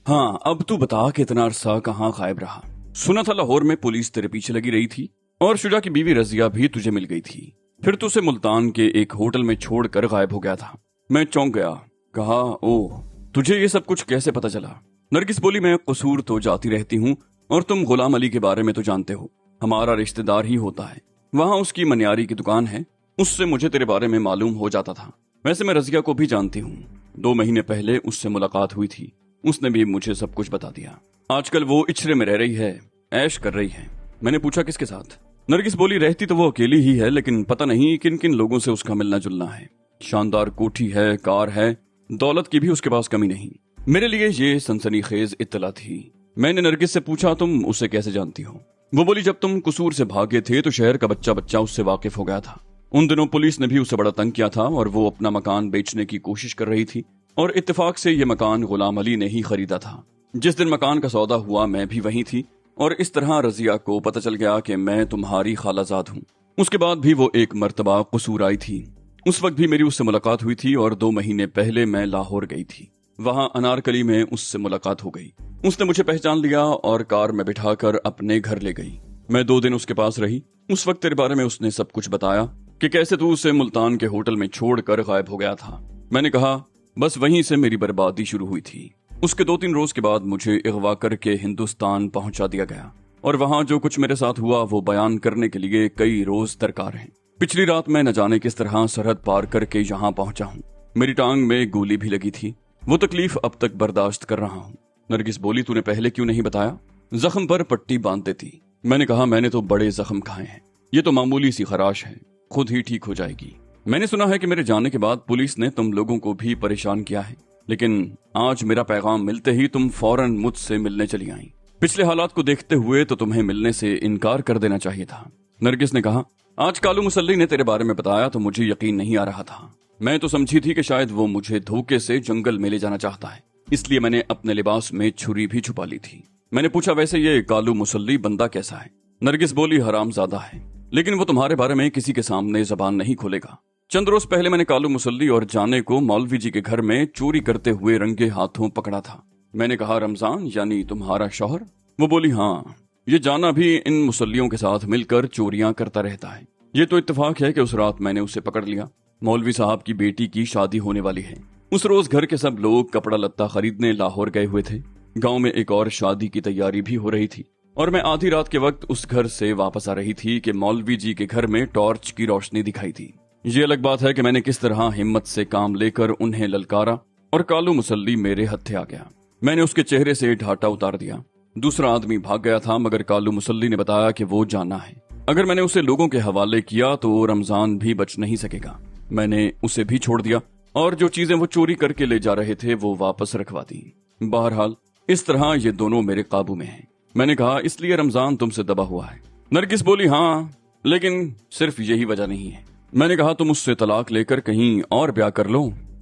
हाँ, अब तू बता कि इतना अरसा कहाँ गायब रहा। सुना था लाहौर में पुलिस तेरे पीछे लगी रही थी और शुजा की बीवी रजिया भी तुझे मिल गई थी। फिर तू उसे मुल्तान के एक होटल में छोड़कर गायब हो गया था। मैं चौंक गया। कहा, ओह, तुझे ये सब कुछ कैसे पता चला? नरगिस बोली, मैं कसूर तो जाती रहती हूँ और तुम गुलाम अली के बारे में तो जानते हो, हमारा रिश्तेदार ही होता है। वहाँ उसकी मनियारी की दुकान है, उससे मुझे तेरे बारे में मालूम हो जाता था। वैसे मैं रजिया को भी जानती हूँ, 2 महीने पहले उससे मुलाकात हुई थी, उसने भी मुझे सब कुछ बता दिया। आजकल वो इचरे में रह रही है, ऐश कर रही है। मैंने पूछा, किसके साथ? नरगिस बोली, रहती तो वो अकेली ही है, लेकिन पता नहीं किन किन लोगों से उसका मिलना जुलना है। शानदार कोठी है, कार है, दौलत की भी उसके पास कमी नहीं। मेरे लिए ये सनसनीखेज इत्तला थी। मैंने नरगिस से पूछा, तुम उसे कैसे जानती हो? वो बोली, जब तुम कसूर से भागे थे तो शहर का बच्चा बच्चा उससे वाकिफ हो गया था। उन दिनों पुलिस ने भी उसे बड़ा तंग किया था और वो अपना मकान बेचने की कोशिश कर रही थी, और इत्तेफाक से ये मकान गुलाम अली ने ही खरीदा था। जिस दिन मकान का सौदा हुआ मैं भी वहीं थी, और इस तरह रजिया को पता चल गया कि मैं तुम्हारी खालाजाद हूँ। उसके बाद भी वो एक मर्तबा कसूर आई थी। उस वक्त भी मेरी उससे मुलाकात हुई थी, और 2 महीने पहले मैं लाहौर गई थी। वहाँ अनारकली में उससे मुलाकात हो गई। उसने मुझे पहचान लिया और कार में बिठाकर अपने घर ले गई। मैं 2 दिन उसके पास रही। उस वक्त तेरे बारे में उसने सब कुछ बताया कि कैसे तू उसे मुल्तान के होटल में छोड़कर गायब हो गया था। मैंने कहा, बस वहीं से मेरी बर्बादी शुरू हुई थी। उसके 2-3 रोज के बाद मुझे अगवा करके हिंदुस्तान पहुंचा दिया गया, और वहां जो कुछ मेरे साथ हुआ वो बयान करने के लिए कई रोज दरकार हैं। पिछली रात मैं न जाने किस तरह सरहद पार करके यहाँ पहुंचा हूँ। मेरी टांग में गोली भी लगी थी, वो तकलीफ अब तक बर्दाश्त कर रहा हूँ। नरगिस बोली, तूने पहले क्यों नहीं बताया? जख्म पर पट्टी बांध देती। मैंने कहा, मैंने तो बड़े जख्म खाए हैं, ये तो मामूली सी खराश है, खुद ही ठीक हो जाएगी। मैंने सुना है कि मेरे जाने के बाद पुलिस ने तुम लोगों को भी परेशान किया है, लेकिन आज मेरा पैगाम मिलते ही तुम फौरन मुझसे मिलने चली आई। पिछले हालात को देखते हुए तो तुम्हें मिलने से इनकार कर देना चाहिए था। नरगिस ने कहा, आज कालू मुसल्ली ने तेरे बारे में बताया तो मुझे यकीन नहीं आ रहा था। मैं तो समझी थी कि शायद वो मुझे धोखे से जंगल में ले जाना चाहता है, इसलिए मैंने अपने लिबास में छुरी भी छुपा ली थी। मैंने पूछा, वैसे ये कालू मुसल्ली बंदा कैसा है? नरगिस बोली, हरामजादा है, लेकिन वो तुम्हारे बारे में किसी के सामने जबान नहीं खोलेगा। चंद रोज पहले मैंने कालू मुसल्ली और जाने को मौलवी जी के घर में चोरी करते हुए रंगे हाथों पकड़ा था। मैंने कहा, रमजान यानी तुम्हारा शौहर? वो बोली, हाँ, ये जाना भी इन मुसल्लियों के साथ मिलकर चोरियां करता रहता है। ये तो इत्तेफाक है कि उस रात मैंने उसे पकड़ लिया। मौलवी साहब की बेटी की शादी होने वाली है। उस रोज घर के सब लोग कपड़ा लत्ता खरीदने लाहौर गए हुए थे। गांव में एक और शादी की तैयारी भी हो रही थी, और मैं आधी रात के वक्त उस घर से वापस आ रही थी कि मौलवी जी के घर में टॉर्च की रोशनी दिखाई थी। ये अलग बात है कि मैंने किस तरह हिम्मत से काम लेकर उन्हें ललकारा, और कालू मुसल्ली मेरे हत्थे आ गया। मैंने उसके चेहरे से ढाटा उतार दिया। दूसरा आदमी भाग गया था, मगर कालू मुसल्ली ने बताया कि वो जाना है। अगर मैंने उसे लोगों के हवाले किया तो रमजान भी बच नहीं सकेगा। मैंने उसे भी छोड़ दिया, और जो चीजें वो चोरी करके ले जा रहे थे वो वापस रखवा दी। बहरहाल इस तरह ये दोनों मेरे काबू में हैं। मैंने कहा, इसलिए रमजान तुमसे दबा हुआ है? नरगिस बोली, हाँ, लेकिन सिर्फ यही वजह नहीं है। मैंने कहा, तुम उससे तलाक लेकर कहीं और ब्याह कर लो।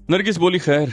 नरगिस बोली, खैर,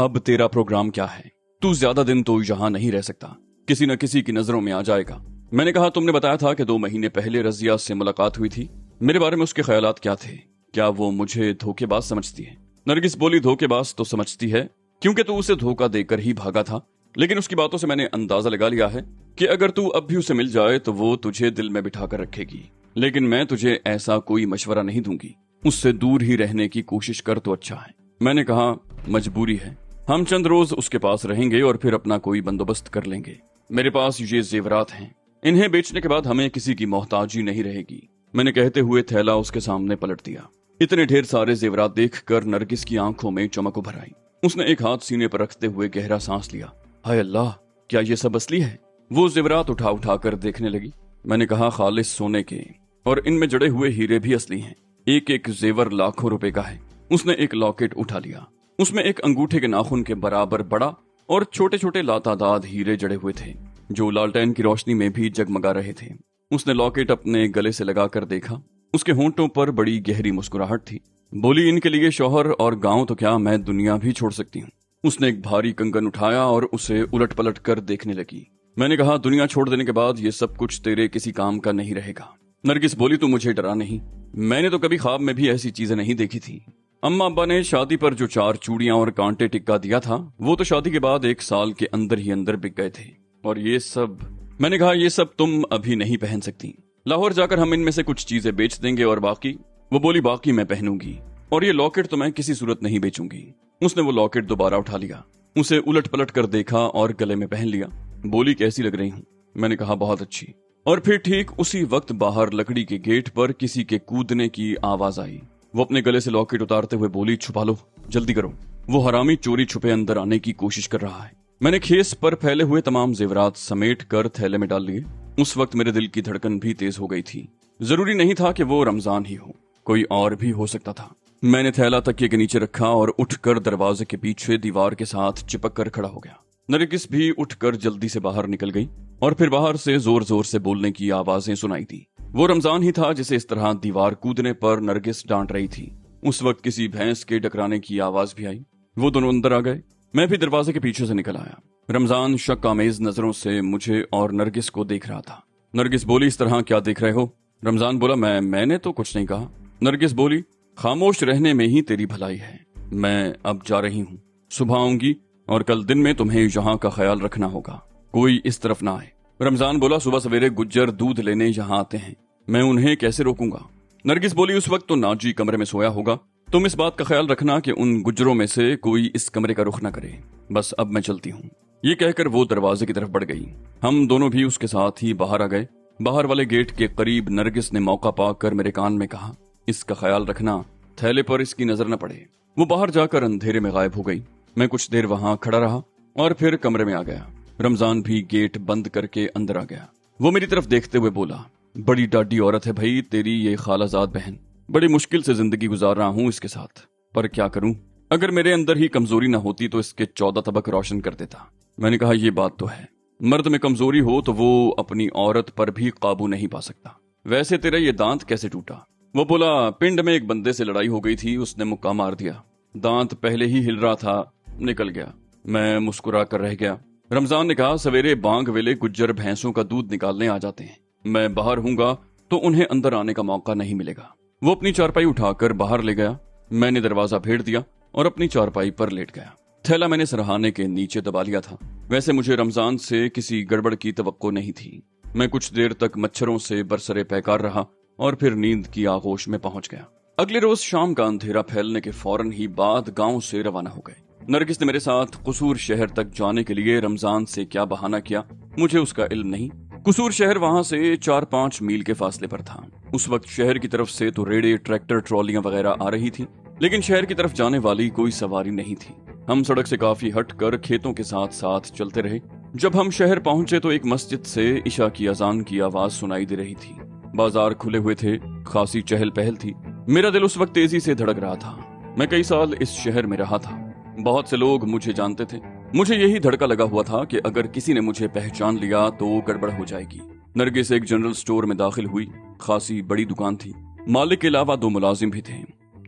अब तेरा प्रोग्राम क्या है? तू ज्यादा दिन तो यहाँ नहीं रह सकता, किसी न किसी की नजरों में आ जाएगा। मैंने कहा, तुमने बताया था कि 2 महीने पहले रजिया से मुलाकात हुई थी। मेरे बारे में उसके ख्यालात क्या थे? क्या वो मुझे धोखेबाज समझती है? नरगिस बोली, धोखेबाज तो समझती है, क्योंकि तू उसे धोखा देकर ही भागा था। लेकिन उसकी बातों से मैंने अंदाजा लगा लिया है कि अगर तू अब भी उसे मिल जाए तो वो तुझे दिल में बिठा कर रखेगी। लेकिन मैं तुझे ऐसा कोई मशवरा नहीं दूंगी, उससे दूर ही रहने की कोशिश कर तो अच्छा है। मैंने कहा, मजबूरी है, हम चंद रोज उसके पास रहेंगे और फिर अपना कोई बंदोबस्त कर लेंगे। मेरे पास ये जेवरात हैं, इन्हें बेचने के बाद हमें किसी की मोहताजी नहीं रहेगी। मैंने कहते हुए थैला उसके सामने पलट दिया। इतने ढेर सारे जेवरात देखकर नरगिस की आंखों में चमक उभर आई। उसने एक हाथ सीने पर रखते हुए गहरा सांस लिया। हाय अल्लाह, क्या ये सब असली है? वो जेवरात उठा उठा कर देखने लगी। मैंने कहा, खालिस सोने के, और इनमें जड़े हुए हीरे भी असली हैं। एक एक जेवर लाखों रुपए का है। उसने एक लॉकेट उठा लिया। उसमें एक अंगूठे के नाखून के बराबर बड़ा और छोटे छोटे लातादाद हीरे जड़े हुए थे, जो लालटेन की रोशनी में भी जगमगा रहे थे। उसने लॉकेट अपने गले से लगाकर देखा। उसके होंठों पर बड़ी गहरी मुस्कुराहट थी। बोली, इनके लिए शौहर और गांव तो क्या, मैं दुनिया भी छोड़ सकती हूँ। उसने एक भारी कंगन उठाया और उसे उलट पलट कर देखने लगी। मैंने कहा, दुनिया छोड़ देने के बाद ये सब कुछ तेरे किसी काम का नहीं रहेगा। नरगिस बोली, तू मुझे डरा नहीं, मैंने तो कभी ख्वाब में भी ऐसी चीजें नहीं देखी थी। अम्मा अब्बा ने शादी पर जो 4 चूड़ियां और कांटे टिक्का दिया था वो तो शादी के बाद 1 साल के अंदर ही अंदर बिक गए थे। और ये सब, मैंने कहा ये सब तुम अभी नहीं पहन सकती, लाहौर जाकर हम इनमें से कुछ चीजें बेच देंगे और बाकी। वो बोली बाकी मैं पहनूंगी, और ये लॉकेट तो मैं किसी सूरत नहीं बेचूंगी। उसने वो लॉकेट दोबारा उठा लिया, उसे उलट पलट कर देखा और गले में पहन लिया। बोली कैसी लग रही हूँ? मैंने कहा बहुत अच्छी। और फिर ठीक उसी वक्त बाहर लकड़ी के गेट पर किसी के कूदने की आवाज आई। वो अपने गले से लॉकेट उतारते हुए बोली छुपा लो, जल्दी करो, वो हरामी चोरी छुपे अंदर आने की कोशिश कर रहा है। मैंने खेस पर फैले हुए तमाम जेवरात समेट कर थैले में डाल लिए। उस वक्त मेरे दिल की धड़कन भी तेज हो गई थी। जरूरी नहीं था कि वो रमजान ही हो, कोई और भी हो सकता था। मैंने थैला तकिए के नीचे रखा और उठकर दरवाजे के पीछे दीवार के साथ चिपक कर खड़ा हो गया। नरगिस भी उठकर जल्दी से बाहर निकल गई और फिर बाहर से जोर जोर से बोलने की आवाजें सुनाई दी। वो रमजान ही था जिसे इस तरह दीवार कूदने पर नरगिस डांट रही थी। उस वक्त किसी भैंस के डकराने की आवाज भी आई। वो दोनों अंदर आ गए। मैं भी दरवाजे के पीछे से निकल आया। रमजान शक आमेज नजरों से मुझे और नरगिस को देख रहा था। नरगिस बोली इस तरह क्या देख रहे हो? रमजान बोला मैंने तो कुछ नहीं कहा। नरगिस बोली खामोश रहने में ही तेरी भलाई है। मैं अब जा रही हूँ, सुबह आऊंगी और कल दिन में तुम्हें यहाँ का ख्याल रखना होगा, कोई इस तरफ ना आए। रमजान बोला सुबह सवेरे गुज्जर दूध लेने यहाँ आते हैं, मैं उन्हें कैसे रोकूंगा? नरगिस बोली उस वक्त तो नाजी कमरे में सोया होगा, तुम इस बात का ख्याल रखना कि उन गुज्जरों में से कोई इस कमरे का रुख न करे। बस अब मैं चलती हूँ। ये कहकर वो दरवाजे की तरफ बढ़ गई। हम दोनों भी उसके साथ ही बाहर आ गए। बाहर वाले गेट के करीब नरगिस ने मौका पाकर मेरे कान में कहा इसका ख्याल रखना, थैले पर इसकी नजर न पड़े। वो बाहर जाकर अंधेरे में गायब हो गई। मैं कुछ देर वहां खड़ा रहा और फिर कमरे में आ गया। रमजान भी गेट बंद करके अंदर आ गया। वो मेरी तरफ देखते हुए बोला बड़ी डाडी औरत है भाई तेरी ये खालाजाद बहन, बड़ी मुश्किल से जिंदगी गुजार रहा हूँ इसके साथ, पर क्या करूं, अगर मेरे अंदर ही कमजोरी न होती तो इसके 14 तबक रोशन कर देता। मैंने कहा ये बात तो है, मर्द में कमजोरी हो तो वो अपनी औरत पर भी काबू नहीं पा सकता। वैसे तेरा ये दांत कैसे टूटा? वो बोला पिंड में एक बंदे से लड़ाई हो गई थी, उसने मुक्का मार दिया, दांत पहले ही हिल रहा था, निकल गया। मैं मुस्कुरा कर रह गया। रमजान ने कहा सवेरे बांग वेले गुज्जर भैंसों का दूध निकालने आ जाते हैं, मैं बाहर हूंगा तो उन्हें अंदर आने का मौका नहीं मिलेगा। वो अपनी चारपाई उठाकर बाहर ले गया। मैंने दरवाजा फेर दिया और अपनी चारपाई पर लेट गया। थैला मैंने सरहाने के नीचे दबा लिया था। वैसे मुझे रमजान से किसी गड़बड़ की तवक्को नहीं थी। मैं कुछ देर तक मच्छरों से बरसरे पैकार रहा और फिर नींद की आगोश में पहुंच गया। अगले रोज शाम का अंधेरा फैलने के फौरन ही बाद गांव से रवाना हो गए। नरगिस ने मेरे साथ कसूर शहर तक जाने के लिए रमजान से क्या बहाना किया मुझे उसका इल्म नहीं। कसूर शहर वहां से 4-5 मील के फासले पर था। उस वक्त शहर की तरफ से तो रेड़े ट्रैक्टर ट्रॉलियां वगैरह आ रही थी, लेकिन शहर की तरफ जाने वाली कोई सवारी नहीं थी। हम सड़क से काफी हटकर खेतों के साथ साथ चलते रहे। जब हम शहर पहुंचे तो एक मस्जिद से इशा की अजान की आवाज सुनाई दे रही थी। बाजार खुले हुए थे, खासी चहल पहल थी। मेरा दिल उस वक्त तेजी से धड़क रहा था। मैं कई साल इस शहर में रहा था, बहुत से लोग मुझे जानते थे। मुझे यही धड़का लगा हुआ था कि अगर किसी ने मुझे पहचान लिया तो गड़बड़ हो जाएगी। नरगिस एक जनरल स्टोर में दाखिल हुई। खासी बड़ी दुकान थी। मालिक के अलावा 2 मुलाजिम भी थे।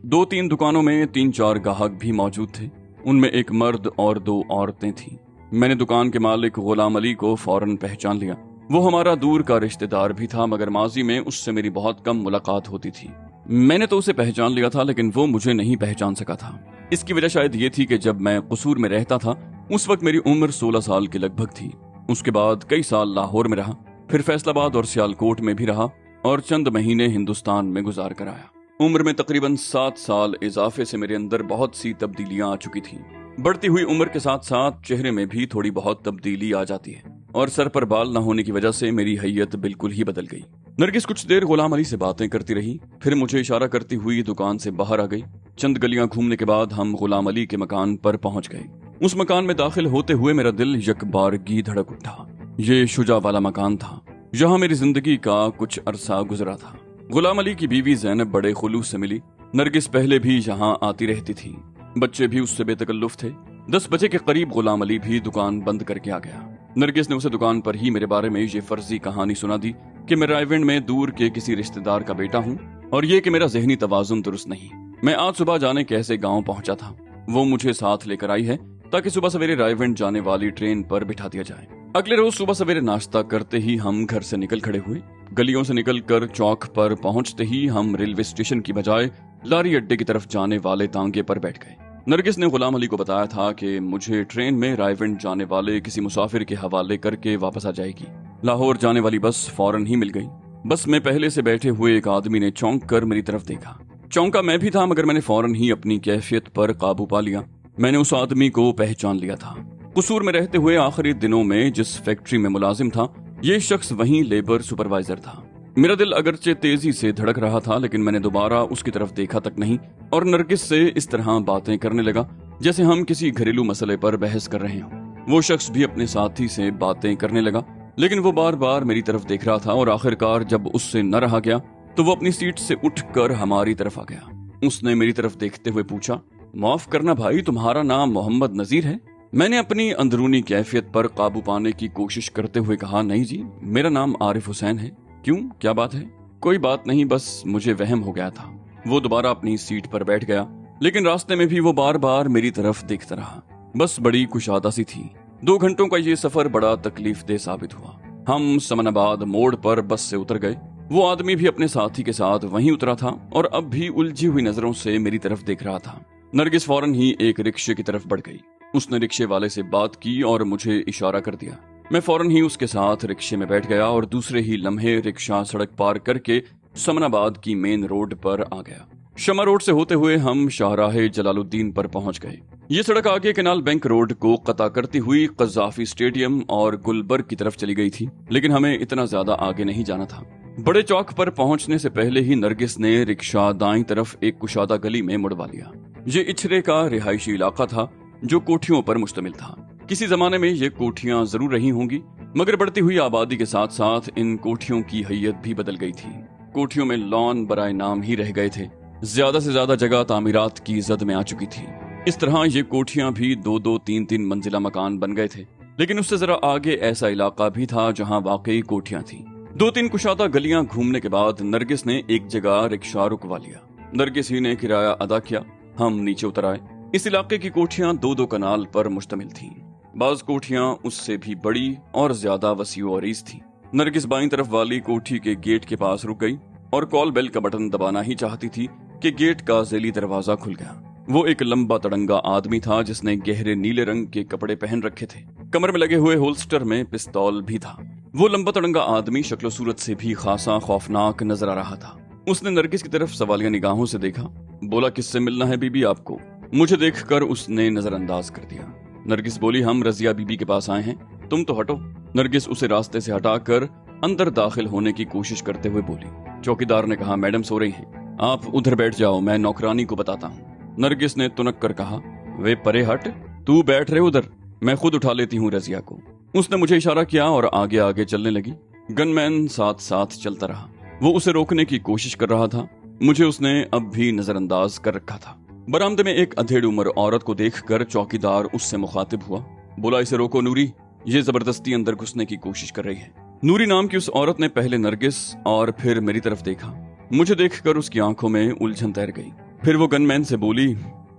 2-3 दुकानों में 3-4 ग्राहक भी मौजूद थे। उनमें एक मर्द और 2 औरतें थीं। मैंने दुकान के मालिक गुलाम अली को फौरन पहचान लिया। वो हमारा दूर का रिश्तेदार भी था, मगर माजी में उससे मेरी बहुत कम मुलाकात होती थी। मैंने तो उसे पहचान लिया था, लेकिन वो मुझे नहीं पहचान सका था। इसकी वजह शायद ये थी कि जब मैं कसूर में रहता था उस वक्त मेरी उम्र 16 साल के लगभग थी। उसके बाद कई साल लाहौर में रहा, फिर फैसलाबाद और सियालकोट में भी रहा और चंद महीने हिंदुस्तान में गुजार कर आया। उम्र में तकरीबन 7 साल इजाफे से मेरे अंदर बहुत सी तब्दीलियां आ चुकी थीं। बढ़ती हुई उम्र के साथ साथ चेहरे में भी थोड़ी बहुत तब्दीली आ जाती है और सर पर बाल न होने की वजह से मेरी हैयत बिल्कुल ही बदल गई। नरगिस कुछ देर गुलाम अली से बातें करती रही, फिर मुझे इशारा करती हुई दुकान से बाहर आ गई। चंद गलियां घूमने के बाद हम गुलाम अली के मकान पर पहुंच गए। उस मकान में दाखिल होते हुए मेरा दिल यकबारगी धड़क उठा। ये शुजा वाला मकान था, जहां मेरी जिंदगी का कुछ अरसा गुजरा था। गुलाम अली की बीवी ज़ैनब बड़े खुलूस से मिली। नरगिस पहले भी यहाँ आती रहती थी, बच्चे भी उससे बेतकल्लुफ थे। 10 बजे के करीब गुलाम अली भी दुकान बंद करके आ गया। नरगिस ने उसे दुकान पर ही मेरे बारे में ये फर्जी कहानी सुना दी कि मैं रायविंड में दूर के किसी रिश्तेदार का बेटा हूँ और ये कि मेरा जहनी तवाजुन दुरुस्त नहीं। मैं आज सुबह जाने कैसे गांव पहुंचा था, वो मुझे साथ लेकर आई है ताकि सुबह सवेरे रायविंड जाने वाली ट्रेन पर बिठा दिया जाए। अगले रोज सुबह सवेरे नाश्ता करते ही हम घर से निकल खड़े हुए। गलियों से निकलकर चौक पर पहुंचते ही हम रेलवे स्टेशन की बजाय लारी अड्डे की तरफ जाने वाले तांगे पर बैठ गए। नरगिस ने गुलाम अली को बताया था कि मुझे ट्रेन में रायविंड जाने वाले किसी मुसाफिर के हवाले करके वापस आ जाएगी। लाहौर जाने वाली बस फौरन ही मिल गई। बस में पहले से बैठे हुए एक आदमी ने चौंक कर मेरी तरफ देखा। चौंका मैं भी था, मगर मैंने फौरन ही अपनी कैफियत पर काबू पा लिया। मैंने उस आदमी को पहचान लिया था। कसूर में रहते हुए आखिरी दिनों में जिस फैक्ट्री में मुलाजिम था, ये शख्स वहीं लेबर सुपरवाइजर था। मेरा दिल अगरचे तेजी से धड़क रहा था, लेकिन मैंने दोबारा उसकी तरफ देखा तक नहीं और नरगिस से इस तरह बातें करने लगा जैसे हम किसी घरेलू मसले पर बहस कर रहे हों। वो शख्स भी अपने साथी से बातें करने लगा, लेकिन वो बार बार मेरी तरफ देख रहा था और आखिरकार जब उससे न रहा गया तो वो अपनी सीट से उठकर हमारी तरफ आ गया। उसने मेरी तरफ देखते हुए पूछा, माफ करना भाई, तुम्हारा नाम मोहम्मद नजीर है? मैंने अपनी अंदरूनी कैफियत पर काबू पाने की कोशिश करते हुए कहा, नहीं जी, मेरा नाम आरिफ हुसैन है। क्यों, क्या बात है? कोई बात नहीं, बस मुझे वहम हो गया था। वो दोबारा अपनी सीट पर बैठ गया, लेकिन रास्ते में भी वो बार बार मेरी तरफ देखता रहा। बस बड़ी कुशादा सी थी। 2 घंटों का ये सफर बड़ा तकलीफ दह साबित हुआ। हम समनाबाद मोड़ पर बस से उतर गए। वो आदमी भी अपने साथी के साथ वहीं उतरा था और अब भी उलझी हुई नजरों से मेरी तरफ देख रहा था। नरगिस फौरन ही एक रिक्शे की तरफ बढ़ गई। उसने रिक्शे वाले से बात की और मुझे इशारा कर दिया। मैं फौरन ही उसके साथ रिक्शे में बैठ गया और दूसरे ही लम्हे रिक्शा सड़क पार करके समनाबाद की मेन रोड पर आ गया। शमा रोड से होते हुए हम शाहराहे जलालुद्दीन पर पहुंच गए। ये सड़क आगे केनाल बैंक रोड को कता करती हुई कज़ाफी स्टेडियम और गुलबर्ग की तरफ चली गई थी, लेकिन हमें इतना ज्यादा आगे नहीं जाना था। बड़े चौक पर पहुंचने से पहले ही नरगिस ने रिक्शा दाईं तरफ एक कुशादा गली में मुड़वा लिया। ये इछरे का रिहायशी इलाका था जो कोठियों पर मुश्तमिल था। किसी जमाने में ये कोठियां जरूर रही होंगी, मगर बढ़ती हुई आबादी के साथ साथ इन कोठियों की हैयत भी बदल गई थी। कोठियों में लॉन बराए नाम ही रह गए थे। ज्यादा से ज्यादा जगह तामीरात की जद में आ चुकी थी। इस तरह ये कोठियां भी 2-2, 3-3 मंजिला मकान बन गए थे। लेकिन उससे जरा आगे ऐसा इलाका भी था जहां वाकई कोठियां थी। 2-3 कुशादा गलियां घूमने के बाद नरगिस ने एक जगह रिक्शा रुकवा लिया। नरगिस ही ने किराया अदा किया। हम नीचे उतर आए। इस इलाके की कोठियां 2-2 कनाल पर मुश्तमिल थीं। बाज कोठियां उससे भी बड़ी और ज्यादा वसीओ अरीज थीं। नरगिस बाईं तरफ वाली कोठी के गेट के पास रुक गई और कॉल बेल का बटन दबाना ही चाहती थी कि गेट का जेली दरवाजा खुल गया। वो एक लंबा तड़ंगा आदमी था जिसने गहरे नीले रंग के कपड़े पहन रखे थे। कमर में लगे हुए होल्स्टर में पिस्तौल भी था। वो लंबा तड़ंगा आदमी शक्लो सूरत से भी खासा खौफनाक नजर आ रहा था। उसने नरगिस की तरफ सवालिया निगाहों से देखा। बोला, किससे मिलना है बीबी आपको? मुझे देखकर उसने नजरअंदाज कर दिया। नरगिस बोली, हम रजिया बीबी के पास आए हैं, तुम तो हटो। नरगिस उसे रास्ते से हटाकर अंदर दाखिल होने की कोशिश करते हुए बोली। चौकीदार ने कहा, मैडम सो रही हैं, आप उधर बैठ जाओ, मैं नौकरानी को बताता हूँ। नरगिस ने तुनक कर कहा, वे परे हट, तू बैठ रहे उधर, मैं खुद उठा लेती हूँ रजिया को। उसने मुझे इशारा किया और आगे आगे चलने लगी। गनमैन साथ साथ चलता रहा। वो उसे रोकने की कोशिश कर रहा था। मुझे उसने अब भी नजरअंदाज कर रखा था। बरामदे में एक अधेड़ उम्र औरत को देखकर चौकीदार उससे मुखातिब हुआ। बोला, इसे रोको नूरी, ये जबरदस्ती अंदर घुसने की कोशिश कर रही है। नूरी नाम की उस औरत ने पहले नरगिस और फिर मेरी तरफ देखा। मुझे देखकर उसकी आंखों में उलझन तैर गई। फिर वो गनमैन से बोली,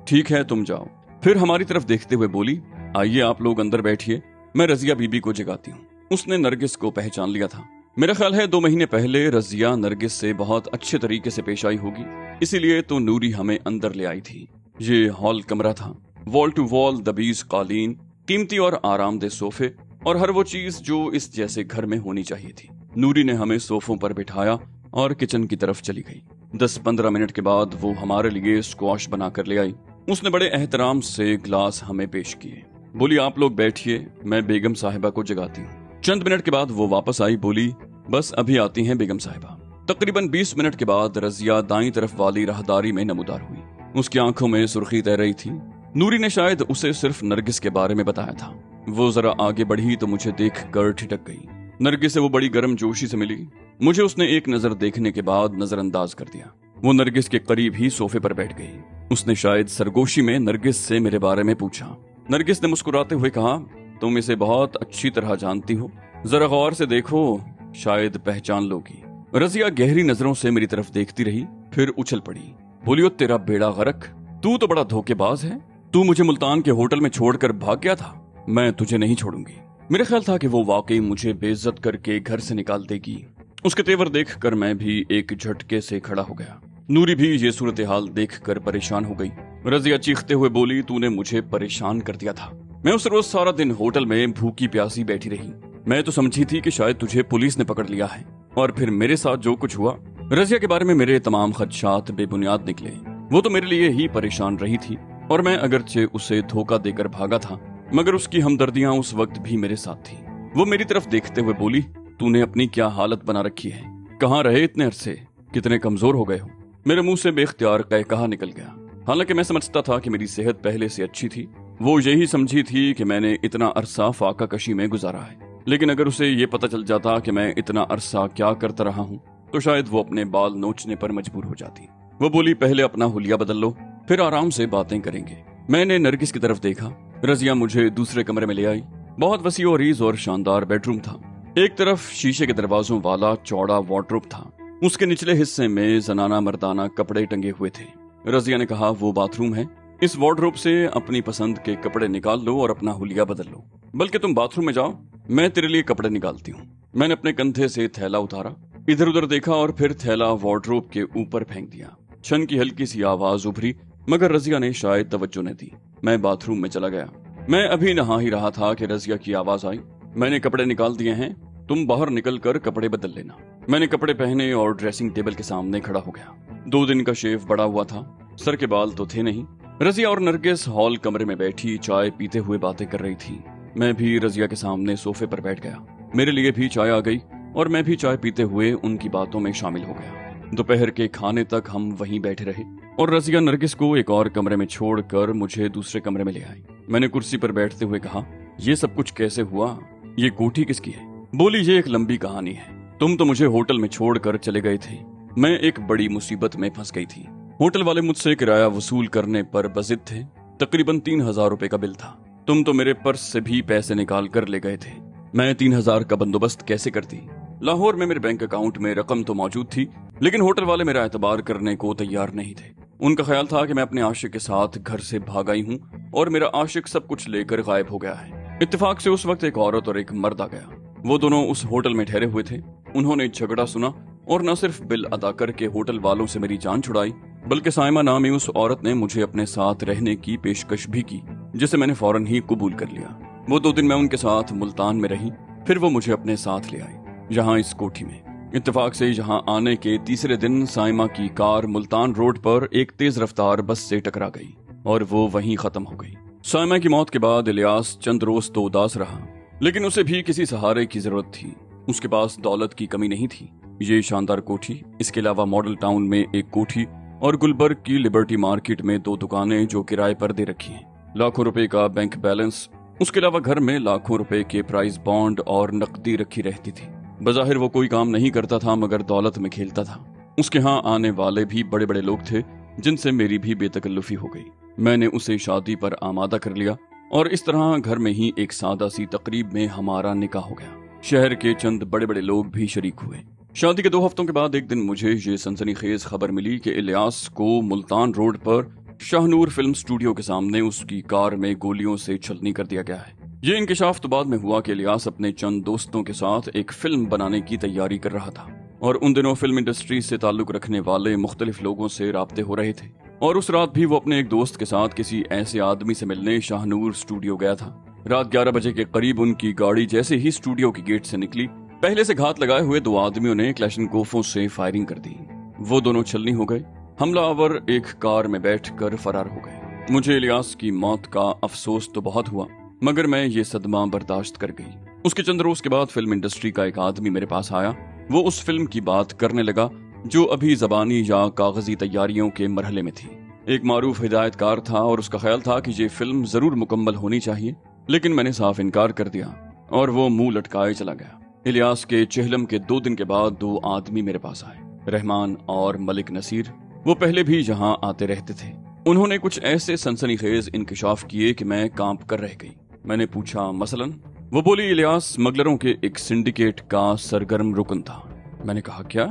ठीक है तुम जाओ। फिर हमारी तरफ देखते हुए बोली, आइए आप लोग अंदर बैठिए, मैं रजिया बीबी को जगाती हूँ। उसने नरगिस को पहचान लिया था। मेरा ख्याल है 2 महीने पहले रजिया नरगिस से बहुत अच्छे तरीके से पेश आई होगी, इसीलिए तो नूरी हमें अंदर ले आई थी। ये हॉल कमरा था। वॉल टू वॉल दबीज कालीन, कीमती और आरामदेह सोफे और हर वो चीज जो इस जैसे घर में होनी चाहिए थी। नूरी ने हमें सोफों पर बिठाया और किचन की तरफ चली गई। 10-15 मिनट के बाद वो हमारे लिए स्क्वाश बनाकर ले आई। उसने बड़े एहतराम से ग्लास हमें पेश किए। बोली, आप लोग बैठिए, मैं बेगम साहिबा को जगाती हूँ। चंद मिनट के बाद वो वापस आई। बोली, बस अभी आती हैं बेगम साहिबा। तकरीबन 20 मिनट के बाद रजिया दाईं तरफ वाली राहदारी में नमूदार हुई। उसकी आंखों में सुर्खी तैर रही थी। नूरी ने शायद उसे सिर्फ नरगिस के बारे में बताया था। वो जरा आगे बढ़ी तो मुझे देखकर ठिठक गई। नरगिस से वो बड़ी गर्म जोशी से मिली। मुझे उसने एक नजर देखने के बाद नजरअंदाज कर दिया। वो नरगिस के करीब ही सोफे पर बैठ गई। उसने शायद सरगोशी में नरगिस से मेरे बारे में पूछा। नरगिस ने मुस्कुराते हुए कहा, तुम इसे बहुत अच्छी तरह जानती हो, जरा गौर से देखो, शायद पहचान लोगी। रजिया गहरी नजरों से मेरी तरफ देखती रही, फिर उछल पड़ी। बोलियो, तेरा बेड़ा गर्क, तू तो बड़ा धोखेबाज है। तू मुझे मुल्तान के होटल में छोड़कर भाग गया था, मैं तुझे नहीं छोड़ूंगी। मेरा ख्याल था कि वो वाकई मुझे बेइज्जत करके घर से निकाल देगी। उसके तेवर देखकर मैं भी एक झटके से खड़ा हो गया। नूरी भी ये सूरत हाल देखकर परेशान हो गई। रजिया चीखते हुए बोली, तूने मुझे परेशान कर दिया था। मैं उस रोज सारा दिन होटल में भूखी प्यासी बैठी रही। मैं तो समझी थी कि शायद तुझे पुलिस ने पकड़ लिया है, और फिर मेरे साथ जो कुछ हुआ। रजिया के बारे में मेरे तमाम खदशात बेबुनियाद निकले। वो तो मेरे लिए ही परेशान रही थी, और मैं अगरचे उसे धोखा देकर भागा था, मगर उसकी हमदर्दियां उस वक्त भी मेरे साथ थी। वो मेरी तरफ देखते हुए बोली, तूने अपनी क्या हालत बना रखी है? कहाँ रहे इतने अरसे? कितने कमजोर हो गए हो? मेरे मुंह से बेख्तियार कहकहा निकल गया। हालांकि मैं समझता था कि मेरी सेहत पहले से अच्छी थी। वो यही समझी थी कि मैंने इतना अरसा फाका कशी में गुजारा है, लेकिन अगर उसे ये पता चल जाता कि मैं इतना अरसा क्या करता रहा हूँ तो शायद वो अपने बाल नोचने पर मजबूर हो जाती। वो बोली, पहले अपना हुलिया बदल लो, फिर आराम से बातें करेंगे। मैंने नरगिस की तरफ देखा। रजिया मुझे दूसरे कमरे में ले आई। बहुत वसी और अरीज और शानदार बेडरूम था। एक तरफ शीशे के दरवाजों वाला चौड़ा वार्डरोब था। उसके निचले हिस्से में जनाना मर्दाना कपड़े टंगे हुए थे। रजिया ने कहा, वो बाथरूम है, इस वार्डरोब से अपनी पसंद के कपड़े निकाल लो और अपना हुलिया बदल लो। बल्कि तुम बाथरूम में जाओ, मैं तेरे लिए कपड़े निकालती हूँ। मैंने अपने कंधे से थैला उतारा, इधर उधर देखा और फिर थैला वार्डरोब के ऊपर फेंक दिया। छन की हल्की सी आवाज उभरी, मगर रजिया ने शायद तवज्जो न दी। मैं बाथरूम में चला गया। मैं अभी नहा ही रहा था कि रजिया की आवाज आई, मैंने कपड़े निकाल दिए हैं, तुम बाहर निकल कर कपड़े बदल लेना। मैंने कपड़े पहने और ड्रेसिंग टेबल के सामने खड़ा हो गया। 2 दिन का शेव बड़ा हुआ था, सर के बाल तो थे नहीं। रजिया और नरगिस हॉल कमरे में बैठी चाय पीते हुए बातें कर रही थी। मैं भी रजिया के सामने सोफे पर बैठ गया। मेरे लिए भी चाय आ गई और मैं भी चाय पीते हुए उनकी बातों में शामिल हो गया। दोपहर के खाने तक हम वहीं बैठे रहे और रजिया नरगिस को एक और कमरे में छोड़कर मुझे दूसरे कमरे में ले आई। मैंने कुर्सी पर बैठते हुए कहा, ये सब कुछ कैसे हुआ? ये कोठी किसकी है? बोली, ये एक लंबी कहानी है। तुम तो मुझे होटल में छोड़कर चले गए थे। मैं एक बड़ी मुसीबत में फंस गई थी। होटल वाले मुझसे किराया वसूल करने पर बजिद थे। तकरीबन 3000 रुपए का बिल था। तुम तो मेरे पर्स से भी पैसे निकाल कर ले गए थे। मैं 3000 का बंदोबस्त कैसे करती? लाहौर में मेरे बैंक अकाउंट में रकम तो मौजूद थी, लेकिन होटल वाले मेरा एतबार करने को तैयार नहीं थे। उनका ख्याल था कि मैं अपने आशिक के साथ घर से भाग आई हूँ और मेरा आशिक सब कुछ लेकर गायब हो गया है। इत्तेफाक से उस वक्त एक औरत और एक मर्द आ गया। वो दोनों उस होटल में ठहरे हुए थे। उन्होंने झगड़ा सुना और न सिर्फ बिल अदा करके होटल वालों से मेरी जान छुड़ाई, बल्कि साइमा नामी उस औरत ने मुझे अपने साथ रहने की पेशकश भी की, जिसे मैंने फौरन ही कबूल कर लिया। वो 2 दिन मैं उनके साथ मुल्तान में रही, फिर वो मुझे अपने साथ ले आई, यहाँ इस कोठी में। इत्तेफाक से यहाँ आने के तीसरे दिन साइमा की कार मुल्तान रोड पर एक तेज रफ्तार बस से टकरा गई और वो वहीं खत्म हो गई। साइमा की मौत के बाद इलियास चंद रोज तो उदास रहा, लेकिन उसे भी किसी सहारे की जरूरत थी। उसके पास दौलत की कमी नहीं थी। ये शानदार कोठी, इसके अलावा मॉडल टाउन में एक कोठी और गुलबर्ग की लिबर्टी मार्केट में 2 दुकानें जो किराए पर दे रखी हैं, लाखों रुपए का बैंक बैलेंस, उसके अलावा घर में लाखों रुपए के प्राइस बॉन्ड और नकदी रखी रहती थी। बज़ाहिर वो कोई काम नहीं करता था, मगर दौलत में खेलता था। उसके यहाँ आने वाले भी बड़े बड़े लोग थे, जिनसे मेरी भी बेतकल्लुफी हो गई। मैंने उसे शादी पर आमादा कर लिया और इस तरह घर में ही एक सादा सी तकरीब में हमारा निकाह हो गया। शहर के चंद बड़े बड़े लोग भी शरीक हुए। शादी के 2 हफ्तों के बाद एक दिन मुझे ये सनसनीखेज खबर मिली कि इलियास को मुल्तान रोड पर शाहनूर फिल्म स्टूडियो के सामने उसकी कार में गोलियों से छलनी कर दिया गया है। ये इंकिशाफ तो बाद में हुआ कि इलियास अपने चंद दोस्तों के साथ एक फिल्म बनाने की तैयारी कर रहा था और उन दिनों फिल्म इंडस्ट्री से ताल्लुक रखने वाले मुख्तलिफ लोगों से राब्ते हो रहे थे। और उस रात भी वो अपने एक दोस्त के साथ किसी ऐसे आदमी से मिलने शाहनूर स्टूडियो गया था। रात 11 बजे के करीब उनकी गाड़ी जैसे ही स्टूडियो की गेट से निकली, पहले से घात लगाए हुए 2 आदमियों ने क्लैशनकोफों से फायरिंग कर दी। वो दोनों छलनी हो गए। हमलावर एक कार में बैठकर फरार हो गए। मुझे इलियास की मौत का अफसोस तो बहुत हुआ, मगर मैं ये सदमा बर्दाश्त कर गई। उसके चंद रोज के बाद फिल्म इंडस्ट्री का एक आदमी मेरे पास आया। वो उस फिल्म की बात करने लगा जो अभी जबानी या कागजी तैयारियों के मरहले में थी। एक मारूफ हिदायतकार था और उसका ख्याल था कि ये फिल्म जरूर मुकम्मल होनी चाहिए, लेकिन मैंने साफ इनकार कर दिया और वो मुंह लटकाए चला गया। इलियास के चेहलम के 2 दिन के बाद 2 आदमी मेरे पास आए, रहमान और मलिक नसीर। वो पहले भी यहाँ आते रहते थे। उन्होंने कुछ ऐसे सनसनीखेज इंकिशाफ किए कि मैं कांप कर रह गई। मैंने पूछा, मसलन? वो बोली, इलियास स्मगलरों के एक सिंडिकेट का सरगर्म रुकन था। मैंने कहा, क्या?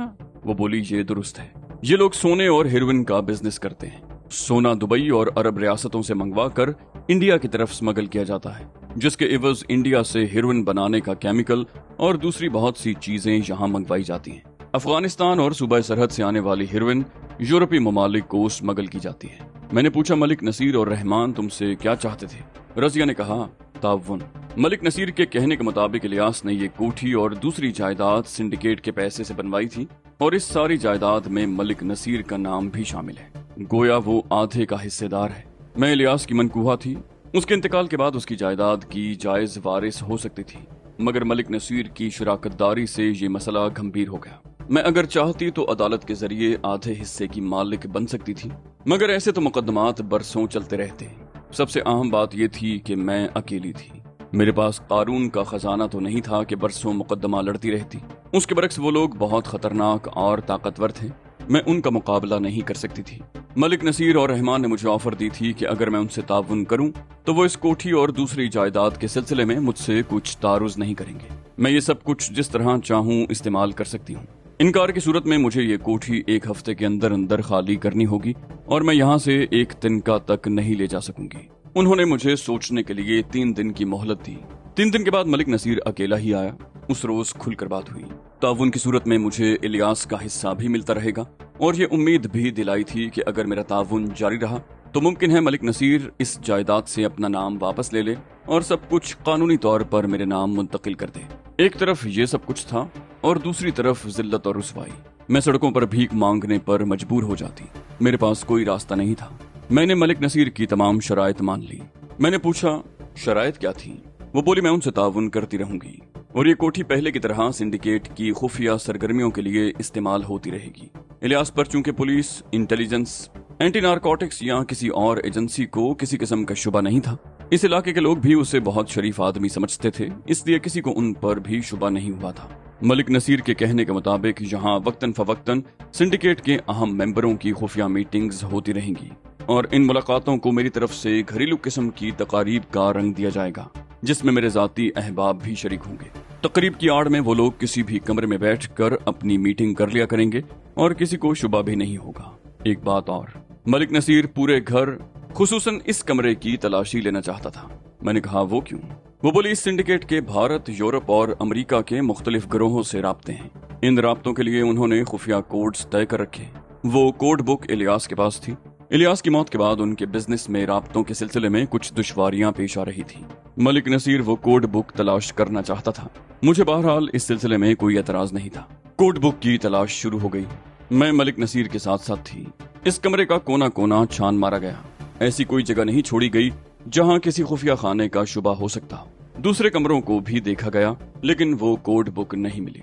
वो बोली, ये दुरुस्त है। ये लोग सोने और हेरोइन का बिजनेस करते हैं। सोना दुबई और अरब रियासतों से मंगवा कर इंडिया की तरफ स्मगल किया जाता है, जिसके एवज इंडिया से हेरोइन बनाने का केमिकल और दूसरी बहुत सी चीजें यहाँ मंगवाई जाती हैं। अफगानिस्तान और सूबा सरहद से आने वाली हेरोइन यूरोपीय ममालिक को स्मगल की जाती है। मैंने पूछा, मलिक नसीर और रहमान तुमसे क्या चाहते थे? रजिया ने कहा, ताउन। मलिक नसीर के कहने के मुताबिक इलियास ने ये कोठी और दूसरी जायदाद सिंडिकेट के पैसे से बनवाई थी और इस सारी जायदाद में मलिक नसीर का नाम भी शामिल है। गोया वो आधे का हिस्सेदार है। मैं इलियास की मनकूहा थी। उसके इंतकाल के बाद उसकी जायदाद की जायज वारिस हो सकती थी, मगर मलिक नसीर की शराकतदारी से ये मसला गंभीर हो गया। मैं अगर चाहती तो अदालत के जरिए आधे हिस्से की मालिक बन सकती थी, मगर ऐसे तो मुकदमात बरसों चलते रहते। सबसे अहम बात यह थी कि मैं अकेली थी। मेरे पास कानून का खजाना तो नहीं था कि बरसों मुकदमा लड़ती रहती। उसके बरक्स वो लोग बहुत खतरनाक और ताकतवर थे। मैं उनका मुकाबला नहीं कर सकती थी। मलिक नसीर और रहमान ने मुझे ऑफर दी थी कि अगर मैं उनसे ताउन करूं तो वो इस कोठी और दूसरी जायदाद के सिलसिले में मुझसे कुछ तारुज नहीं करेंगे। मैं ये सब कुछ जिस तरह चाहूं इस्तेमाल कर सकती हूँ। इनकार की सूरत में मुझे ये कोठी 1 हफ्ते के अंदर अंदर खाली करनी होगी और मैं यहाँ से 1 तिनका तक नहीं ले जा सकूंगी। उन्होंने मुझे सोचने के लिए 3 दिन की मोहलत दी। 3 दिन के बाद मलिक नसीर अकेला ही आया। उस रोज खुलकर बात हुई। ताउन की सूरत में मुझे इलियास का हिस्सा भी मिलता रहेगा और ये उम्मीद भी दिलाई थी कि अगर मेरा ताउन जारी रहा तो मुमकिन है मलिक नसीर इस जायदाद से अपना नाम वापस ले ले और सब कुछ कानूनी तौर पर मेरे नाम मुंतकिल कर दे। एक तरफ ये सब कुछ था और दूसरी तरफ जिल्लत और रुसवाई। मैं सड़कों पर भीख मांगने पर मजबूर हो जाती। मेरे पास कोई रास्ता नहीं था। मैंने मलिक नसीर की तमाम शराइत मान ली। मैंने पूछा, शराइत क्या थी? वो बोली, मैं उनसे ताउन करती रहूंगी और ये कोठी पहले की तरह सिंडिकेट की खुफिया सरगर्मियों के लिए इस्तेमाल होती रहेगी। इलियास पर चूंकि पुलिस, इंटेलिजेंस, एंटी नारकोटिक्स या किसी और एजेंसी को किसी किस्म का शुबा नहीं था, इस इलाके के लोग भी उसे बहुत शरीफ आदमी समझते थे, इसलिए किसी को उन पर भी शुबा नहीं हुआ था। मलिक नसीर के कहने के मुताबिक यहाँ वक्तन फवक्तन सिंडिकेट के अहम मेंबरों की खुफिया मीटिंग्स होती रहेंगी और इन मुलाकातों को मेरी तरफ से घरेलू किस्म की तकारीब का रंग दिया जाएगा, जिसमें मेरे जाती अहबाब भी शरीक होंगे। तकरीब की आड़ में वो लोग किसी भी कमरे में बैठकर अपनी मीटिंग कर लिया करेंगे और किसी को शुबा भी नहीं होगा। एक बात और, मलिक नसीर पूरे घर खुसूसन इस कमरे की तलाशी लेना चाहता था। मैंने कहा, वो क्यों? वो बोली, इस सिंडिकेट के भारत, यूरोप और अमेरिका के मुख्तलिफ गिरोहों से राब्ते हैं। इन राब्तों के लिए उन्होंने खुफिया कोड्स तय कर रखे। वो कोड बुक इलियास के पास थी। इलियास की मौत के बाद उनके बिजनेस में राब्तों के सिलसिले में कुछ दुश्वारियां पेश आ रही थी। मलिक नसीर वो कोड बुक तलाश करना चाहता था। मुझे बहरहाल इस सिलसिले में कोई एतराज नहीं था। कोड बुक की तलाश शुरू हो गई। मैं मलिक नसीर के साथ साथ थी। इस कमरे का कोना कोना छान मारा गया। ऐसी कोई जगह नहीं छोड़ी गई जहां किसी खुफिया खाने का शुबा हो सकता। दूसरे कमरों को भी देखा गया, लेकिन वो कोड बुक नहीं मिली।